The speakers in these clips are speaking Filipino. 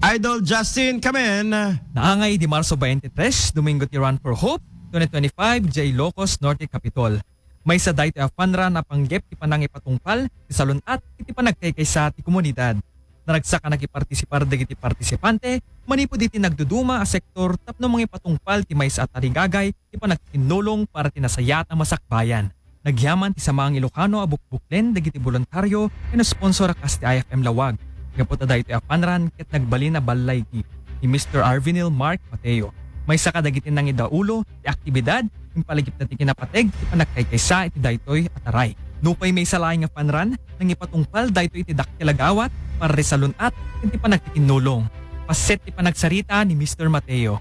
Idol Justin Kamen. Naangay di Marso 23, Domingo ti Run for Hope, 2025, J. Ilocos Norte Capitol. May sa dayti a panra na panggep ti panang ipatungpal, ti salunat, iti panagkaykaysa ti komunidad. Naragsak ka nakipartisipar dagiti partisipante, manipod iti nagduduma a sektor tapno mga ipatungpal ti maysa at tarigagay, ti panagtinulong para tinasayat ang masakbayan. Nagyaman ti samang Ilocano a bukbuklen dagiti voluntaryo ken sponsor akas ti IFM Lawag. Gapot aday iti apanran ket nagbalin na balay ni Mr. Arvinil Mark Mateo. May saka dagiti nang idaulo ti aktibidad ing palagip na ti kinapateg ti panagkaykaysa iti daytoy ataray. Nupay may salaing nga panran nang ipatungpal daytoy iti daktilagawat para resalunat ken ti panagtikinulong. Paset ti panagsarita ni Mr. Mateo.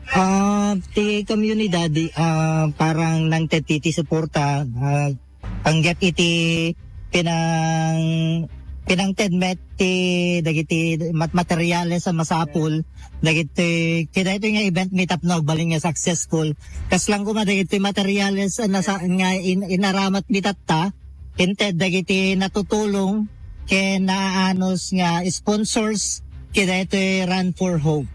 Ti komunidad parang nang titi suporta panggap iti pinangtedmet ti dagiti materyales sa masapul dagiti kita ito nga event meetup na baling nga successful kaslang kuma dagiti materyales nga inaramat meetup ta inted dagiti natutulong ken naanos nga sponsors kita ito Run for Hope.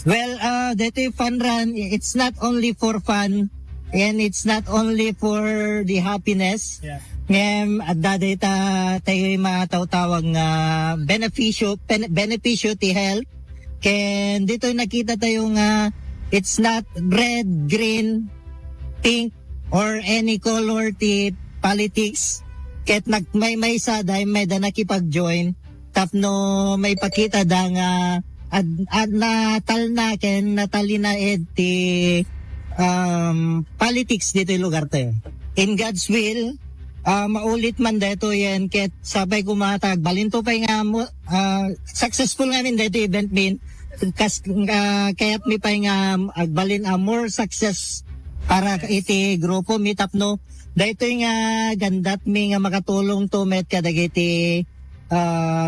Well, dito fun run, it's not only for fun and it's not only for the happiness. Ngem adda data tayo matawtawag nga benepisyo ti health. Ken dito nakita tayo nga it's not red, green, pink or any color ti politics. Ket may sada may da nakipag-join tapno may pakita da nga ad natal ken natalina ti politics dito yung lugar tayo. In God's will, maulit man dito yan, ket sabay kumatag, balinto pa nga, successful namin dito event min, kaya't mi pa nga, agbalin more success para iti grupo meetup no. Dito nga gandat mi nga makatulong to met kadagiti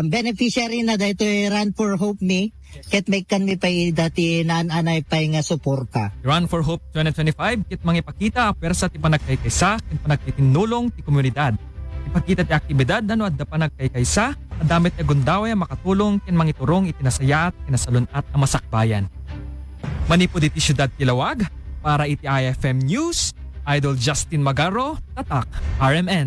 beneficiary na dito Run for Hope mi. Ket may kan mi pay dati naan-anay pay nga suporta. Run for Hope 2025 ket mangipakita a pwersa ti panagkaykaysa ken panagtitinulong ti komunidad. Ipakita ti aktibidad ano adda panagkaykaysa adamit ti gundaway makatulong ken mangiturong itinasayat ken nasalunat a masakbayan. Manipod iti siyudad ti Lawag para iti IFM News, Idol Justin Magarro, Tatak, RMN.